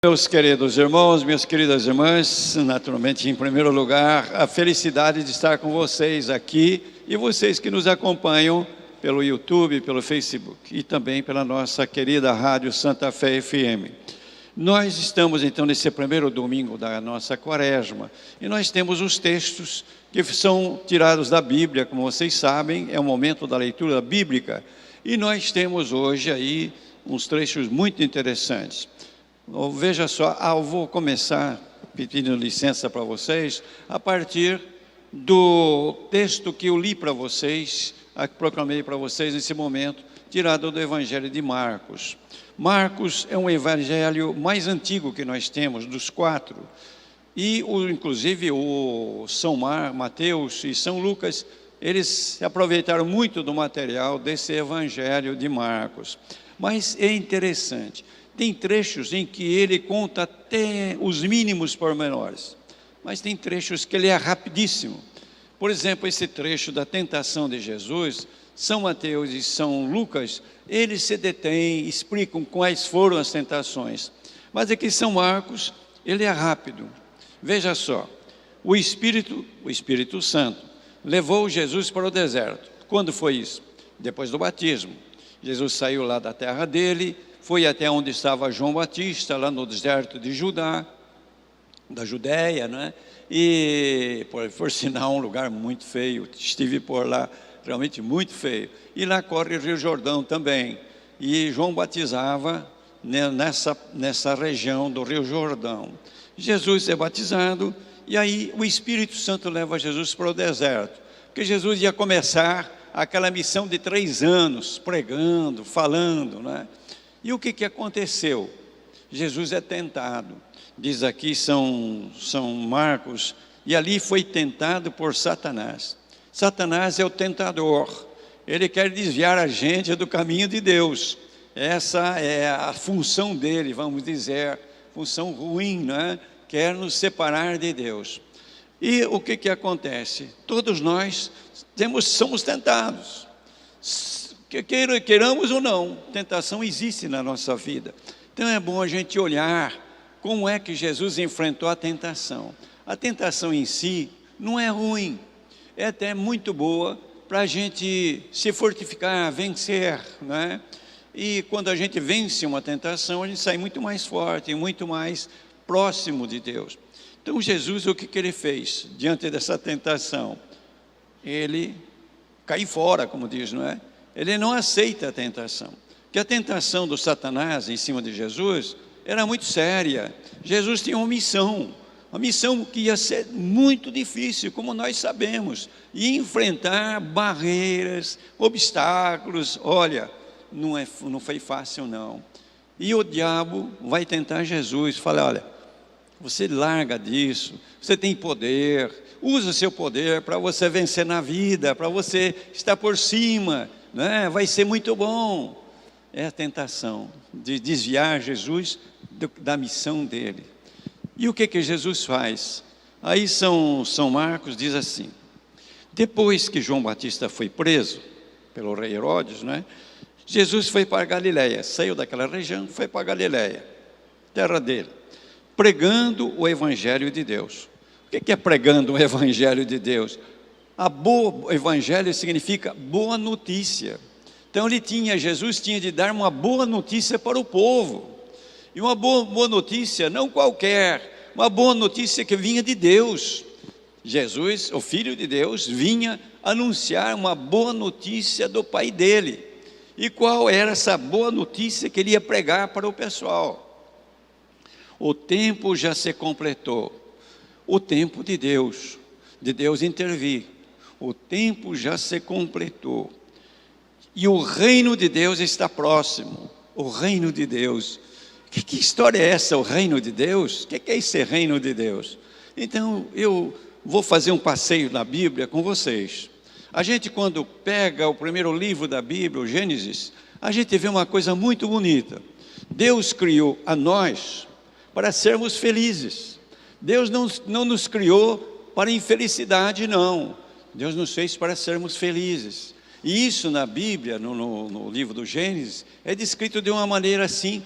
Meus queridos irmãos, minhas queridas irmãs, naturalmente, em primeiro lugar, a felicidade de estar com vocês aqui e vocês que nos acompanham pelo YouTube, pelo Facebook e também pela nossa querida Rádio Santa Fé FM. Nós estamos então nesse primeiro domingo da nossa quaresma e nós temos os textos que são tirados da Bíblia, como vocês sabem, é o momento da leitura bíblica e nós temos hoje aí uns trechos muito interessantes. Veja só, eu vou começar pedindo licença para vocês, a partir do texto que eu li para vocês, proclamei para vocês nesse momento, tirado do Evangelho de Marcos. Marcos é um evangelho mais antigo que nós temos, dos quatro, e inclusive o São Mateus e São Lucas, eles aproveitaram muito do material desse Evangelho de Marcos. Mas é interessante. Tem trechos em que ele conta até os mínimos pormenores, mas tem trechos que ele é rapidíssimo. Por exemplo, esse trecho da tentação de Jesus, São Mateus e São Lucas, eles se detêm, explicam quais foram as tentações. Mas aqui São Marcos, ele é rápido. Veja só, o Espírito Santo, levou Jesus para o deserto. Quando foi isso? Depois do batismo. Jesus saiu lá da terra dele, foi até onde estava João Batista, lá no deserto de Judá, da Judéia, né? E por sinal um lugar muito feio, estive por lá, realmente muito feio. E lá corre o Rio Jordão também, e João batizava nessa região do Rio Jordão. Jesus é batizado, e aí o Espírito Santo leva Jesus para o deserto, porque Jesus ia começar aquela missão de 3 anos, pregando, falando, né? E o que aconteceu? Jesus é tentado, diz aqui São Marcos, e ali foi tentado por Satanás. Satanás é o tentador, ele quer desviar a gente do caminho de Deus. Essa é a função dele, vamos dizer, função ruim, né? Quer nos separar de Deus. E o que acontece? Todos nós somos tentados. Queiramos ou não, tentação existe na nossa vida. Então é bom a gente olhar como é que Jesus enfrentou a tentação. A tentação em si não é ruim, é até muito boa para a gente se fortificar, vencer, né? E quando a gente vence uma tentação, a gente sai muito mais forte, muito mais próximo de Deus. Então Jesus, o que ele fez diante dessa tentação? Ele cai fora, como diz, não é? Ele não aceita a tentação, porque a tentação do Satanás em cima de Jesus era muito séria. Jesus tinha uma missão que ia ser muito difícil, como nós sabemos, e enfrentar barreiras, obstáculos. Olha, não foi fácil não. E o diabo vai tentar Jesus, fala: olha, você larga disso, você tem poder, usa o seu poder para você vencer na vida, para você estar por cima, né? Vai ser muito bom. É a tentação de desviar Jesus da missão dele. E o que Jesus faz? Aí São Marcos diz assim: depois que João Batista foi preso pelo rei Herodes, né? Jesus foi para Galiléia, saiu daquela região, foi para Galiléia, terra dele, pregando o Evangelho de Deus. O que é pregando o Evangelho de Deus? O Evangelho significa boa notícia. Então Jesus tinha de dar uma boa notícia para o povo. E uma boa notícia, não qualquer, uma boa notícia que vinha de Deus. Jesus, o Filho de Deus, vinha anunciar uma boa notícia do Pai dele. E qual era essa boa notícia que ele ia pregar para o pessoal? O tempo já se completou. O tempo de Deus intervir. O tempo já se completou. E o reino de Deus está próximo. O reino de Deus. Que história é essa, o reino de Deus? O que é esse reino de Deus? Então, eu vou fazer um passeio na Bíblia com vocês. A gente, quando pega o primeiro livro da Bíblia, o Gênesis, a gente vê uma coisa muito bonita. Deus criou a nós para sermos felizes. Deus não nos criou para infelicidade, não. Deus nos fez para sermos felizes. E isso na Bíblia, no livro do Gênesis, é descrito de uma maneira assim,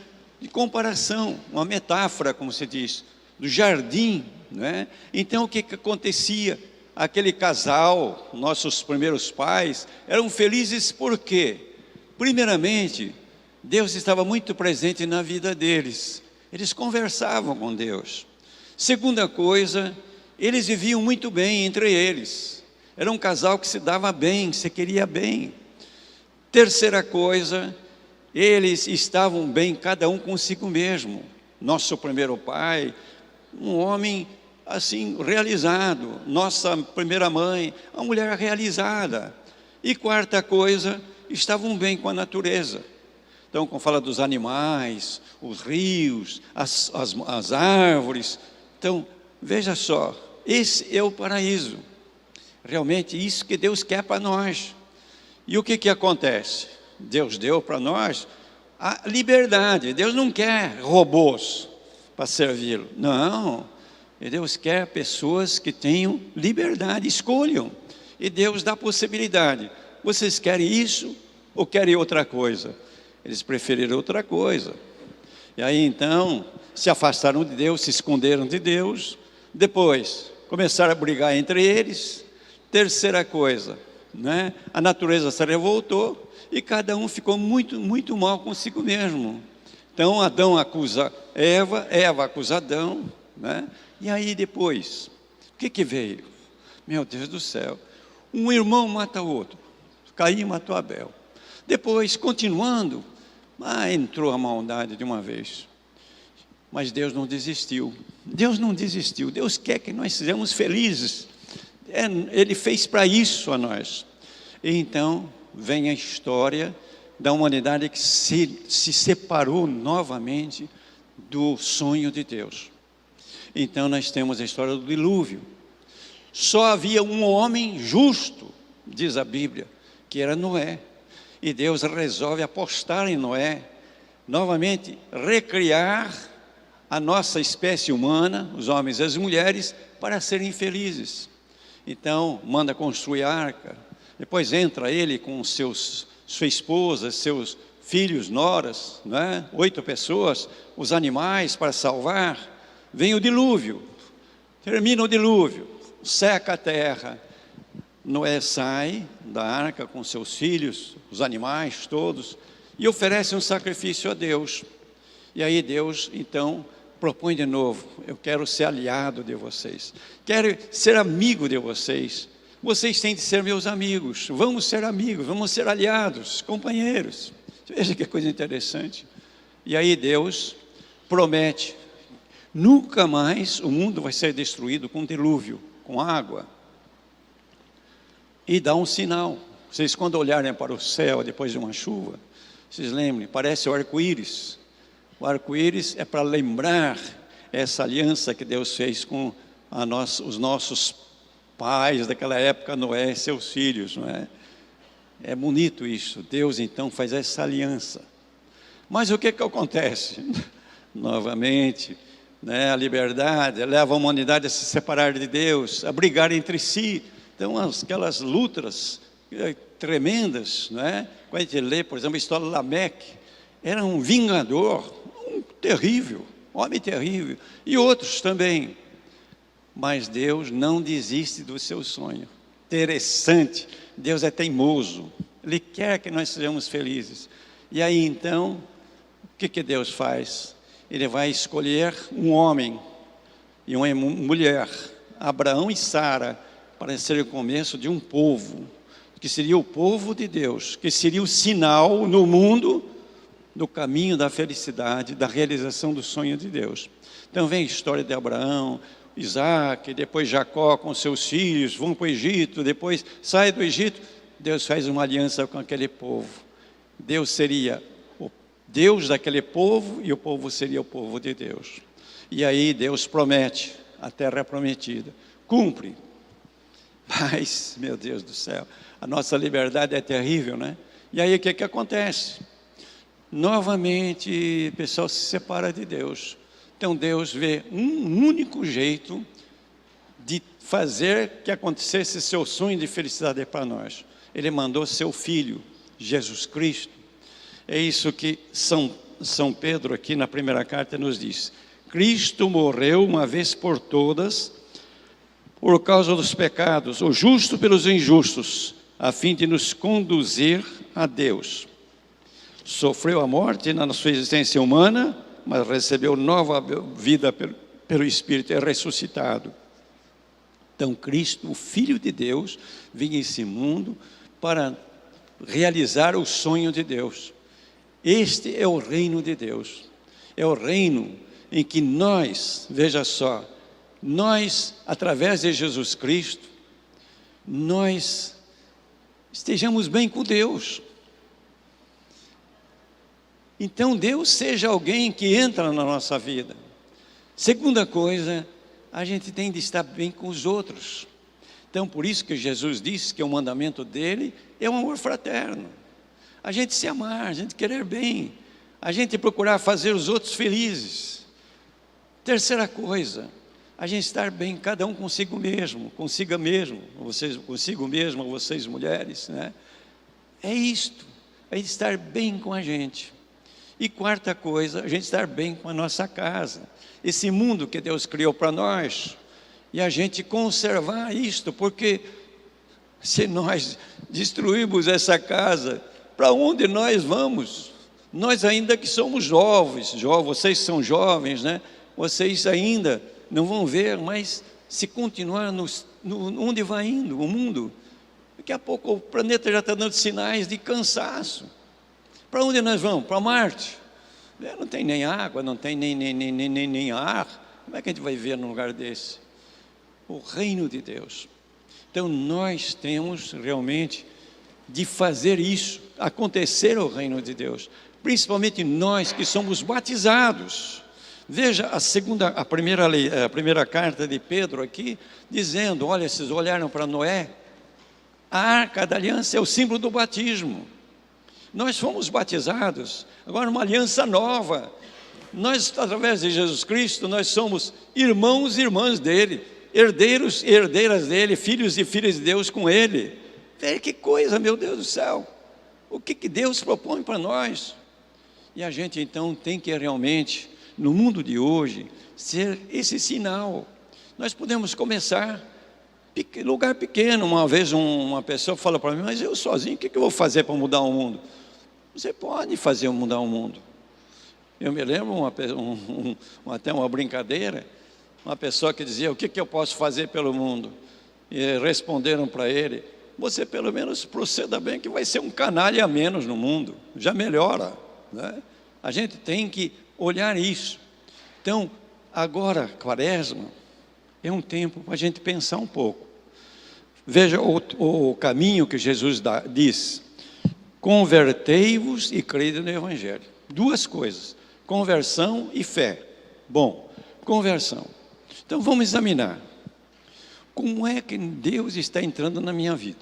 de comparação, uma metáfora, como se diz, do jardim, né? Então o que acontecia? Aquele casal, nossos primeiros pais, eram felizes por quê? Primeiramente, Deus estava muito presente na vida deles, eles conversavam com Deus. Segunda coisa, eles viviam muito bem entre eles, era um casal que se dava bem, se queria bem. Terceira coisa, eles estavam bem, cada um consigo mesmo. Nosso primeiro pai, um homem assim realizado, nossa primeira mãe, uma mulher realizada. E quarta coisa, estavam bem com a natureza. Então, quando fala dos animais, os rios, as árvores, então, veja só, esse é o paraíso. Realmente, isso que Deus quer para nós. E o que acontece? Deus deu para nós a liberdade. Deus não quer robôs para servi-lo. Não. E Deus quer pessoas que tenham liberdade, escolham. E Deus dá possibilidade. Vocês querem isso ou querem outra coisa? Eles preferiram outra coisa. E aí então, se afastaram de Deus, se esconderam de Deus. Depois, começaram a brigar entre eles. Terceira coisa, né? A natureza se revoltou e cada um ficou muito mal consigo mesmo. Então Adão acusa Eva, Eva acusa Adão, né? E aí depois, o que veio? Meu Deus do céu, um irmão mata o outro, Caim matou Abel. Depois, continuando, entrou a maldade de uma vez. Mas Deus não desistiu. Deus não desistiu. Deus quer que nós sejamos felizes. Ele fez para isso a nós. E então vem a história da humanidade que se separou novamente do sonho de Deus. Então nós temos a história do dilúvio. Só havia um homem justo, diz a Bíblia, que era Noé. E Deus resolve apostar em Noé, novamente recriar a nossa espécie humana, os homens e as mulheres, para serem felizes. Então manda construir a arca, depois entra ele com sua esposa, seus filhos, noras, né? 8 pessoas, os animais para salvar. Vem o dilúvio, termina o dilúvio, seca a terra. Noé sai da arca com seus filhos, os animais todos, e oferece um sacrifício a Deus. E aí Deus então propõe de novo: eu quero ser aliado de vocês, quero ser amigo de vocês. Vocês têm de ser meus amigos, vamos ser amigos, vamos ser aliados, companheiros. Veja que coisa interessante. E aí Deus promete: nunca mais o mundo vai ser destruído com dilúvio, com água. E dá um sinal. Vocês quando olharem para o céu depois de uma chuva, vocês lembrem, parece o arco-íris. O arco-íris é para lembrar essa aliança que Deus fez com os nossos pais daquela época, Noé e seus filhos, não é? É bonito isso. Deus então faz essa aliança. Mas o que acontece? Novamente, né, a liberdade leva a humanidade a se separar de Deus, a brigar entre si. Então aquelas lutas tremendas, não é? Quando a gente lê, por exemplo, a história de Lameque, era um vingador, terrível, homem terrível, e outros também. Mas Deus não desiste do seu sonho. Interessante, Deus é teimoso, Ele quer que nós sejamos felizes. E aí então, o que Deus faz? Ele vai escolher um homem e uma mulher, Abraão e Sara, para ser o começo de um povo, que seria o povo de Deus, que seria o sinal no mundo do caminho da felicidade, da realização do sonho de Deus. Então vem a história de Abraão, Isaac, depois Jacó com seus filhos, vão para o Egito, depois sai do Egito, Deus faz uma aliança com aquele povo. Deus seria o Deus daquele povo e o povo seria o povo de Deus. E aí Deus promete a terra prometida, cumpre. Mas, meu Deus do céu, a nossa liberdade é terrível, né? E aí o que acontece? Novamente o pessoal se separa de Deus. Então Deus vê um único jeito de fazer que acontecesse seu sonho de felicidade para nós. Ele mandou seu Filho, Jesus Cristo. É isso que São São Pedro, aqui na primeira carta, nos diz: Cristo morreu uma vez por todas, por causa dos pecados, o justo pelos injustos, a fim de nos conduzir a Deus. Sofreu a morte na sua existência humana, mas recebeu nova vida pelo Espírito, é ressuscitado. Então Cristo, o Filho de Deus, vinha a esse mundo para realizar o sonho de Deus. Este é o reino de Deus. É o reino em que nós, veja só, nós, através de Jesus Cristo, nós estejamos bem com Deus. Então Deus seja alguém que entra na nossa vida. Segunda coisa, a gente tem de estar bem com os outros. Então por isso que Jesus disse que o mandamento dele é um amor fraterno. A gente se amar, a gente querer bem, a gente procurar fazer os outros felizes. Terceira coisa, a gente estar bem, cada um consigo mesmo, consigo mesmo, vocês mulheres, né? É isto, é estar bem com a gente. E quarta coisa, a gente estar bem com a nossa casa, esse mundo que Deus criou para nós, e a gente conservar isto, porque se nós destruirmos essa casa, para onde nós vamos? Nós ainda que somos jovens, vocês são jovens, né? Vocês ainda não vão ver, mas se continuar onde vai indo o mundo, daqui a pouco o planeta já está dando sinais de cansaço. Para onde nós vamos? Para Marte. Não tem nem água, não tem nem ar. Como é que a gente vai viver num lugar desse? O reino de Deus. Então nós temos realmente de fazer isso, acontecer o reino de Deus. Principalmente nós que somos batizados. Veja a primeira carta de Pedro aqui, dizendo, olha, vocês olharam para Noé, a arca da aliança é o símbolo do batismo. Nós fomos batizados, agora uma aliança nova. Nós, através de Jesus Cristo, nós somos irmãos e irmãs dele, herdeiros e herdeiras dele, filhos e filhas de Deus com ele. Veja que coisa, meu Deus do céu, o que Deus propõe para nós? E a gente então tem que realmente, no mundo de hoje, ser esse sinal. Nós podemos começar, lugar pequeno. Uma vez uma pessoa fala para mim, mas eu sozinho, o que eu vou fazer para mudar o mundo? Você pode fazer mudar o mundo. Eu me lembro até uma brincadeira, uma pessoa que dizia, o que eu posso fazer pelo mundo? E responderam para ele, você pelo menos proceda bem, que vai ser um canalha a menos no mundo, já melhora, né? A gente tem que olhar isso. Então, agora, Quaresma, é um tempo para a gente pensar um pouco. Veja o caminho que Jesus diz, convertei-vos e crede no Evangelho. Duas coisas, conversão e fé. Bom, conversão. Então vamos examinar. Como é que Deus está entrando na minha vida?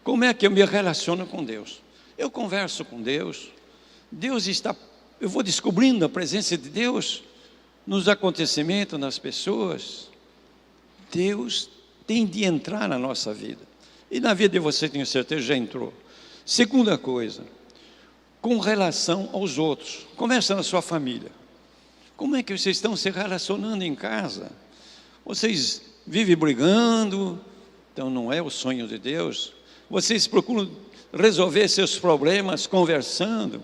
Como é que eu me relaciono com Deus? Eu converso com Deus, eu vou descobrindo a presença de Deus nos acontecimentos, nas pessoas. Deus tem de entrar na nossa vida. E na vida de você, tenho certeza, já entrou. Segunda coisa, com relação aos outros. Começa na sua família. Como é que vocês estão se relacionando em casa? Vocês vivem brigando? Então não é o sonho de Deus. Vocês procuram resolver seus problemas conversando?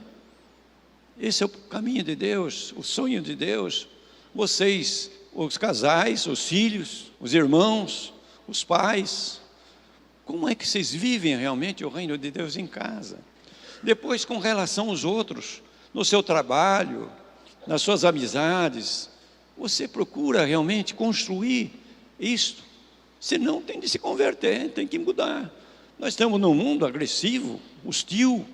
Esse é o caminho de Deus, o sonho de Deus. Vocês, os casais, os filhos, os irmãos, os pais, como é que vocês vivem realmente o reino de Deus em casa? Depois, com relação aos outros, no seu trabalho, nas suas amizades, você procura realmente construir isto? Senão tem de se converter, tem que mudar. Nós estamos num mundo agressivo, hostil,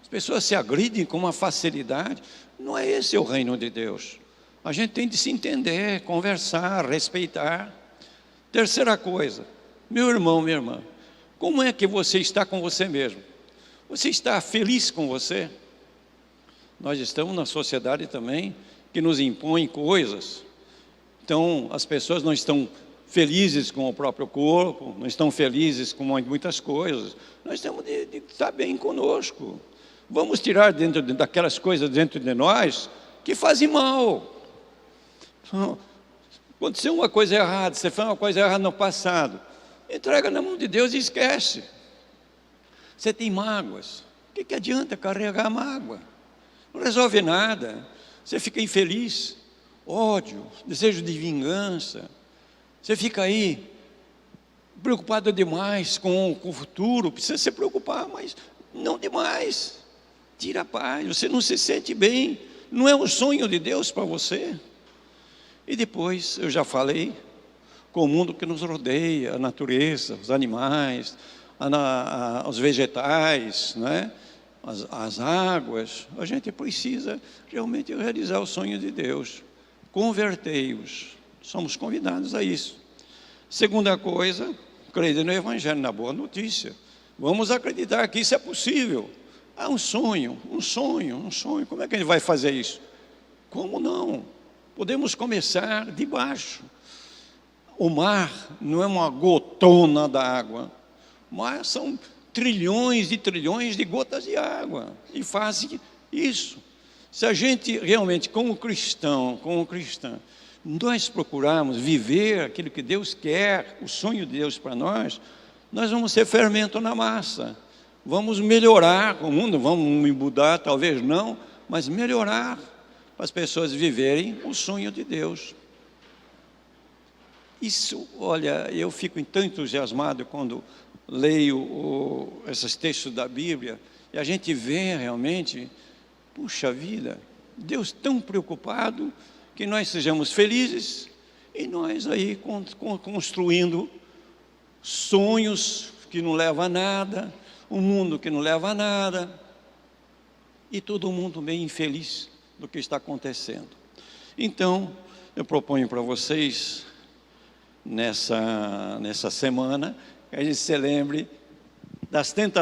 as pessoas se agridem com uma facilidade. Não é esse o reino de Deus. A gente tem de se entender, conversar, respeitar. Terceira coisa, meu irmão, minha irmã, como é que você está com você mesmo? Você está feliz com você? Nós estamos na sociedade também que nos impõe coisas. Então as pessoas não estão felizes com o próprio corpo, não estão felizes com muitas coisas. Nós temos de estar bem conosco. Vamos tirar daquelas coisas dentro de nós que fazem mal. Aconteceu uma coisa errada, você fez uma coisa errada no passado, entrega na mão de Deus e esquece. Você tem mágoas, o que adianta carregar mágoa? Não resolve nada, você fica infeliz, ódio, desejo de vingança, você fica aí preocupado demais com o futuro, precisa se preocupar, mas não demais, tira a paz, você não se sente bem, não é um sonho de Deus para você. E depois, eu já falei, com o mundo que nos rodeia, a natureza, os animais, os vegetais, né? as águas, a gente precisa realmente realizar o sonho de Deus. Convertei-os, somos convidados a isso. Segunda coisa, crer no Evangelho, na boa notícia. Vamos acreditar que isso é possível. Há um sonho, como é que a gente vai fazer isso? Como não? Podemos começar de baixo. O mar não é uma gotona d'água, mas são trilhões e trilhões de gotas de água, e fazem isso. Se a gente realmente, como cristã, nós procurarmos viver aquilo que Deus quer, o sonho de Deus para nós vamos ser fermento na massa, vamos melhorar o mundo, vamos mudar, talvez não, mas melhorar, para as pessoas viverem o sonho de Deus. Isso, olha, eu fico tão entusiasmado quando leio esses textos da Bíblia, e a gente vê realmente, puxa vida, Deus tão preocupado que nós sejamos felizes, e nós aí construindo sonhos que não levam a nada, um mundo que não leva a nada, e todo mundo bem infeliz do que está acontecendo. Então, eu proponho para vocês, nessa semana, que a gente se lembre das tentações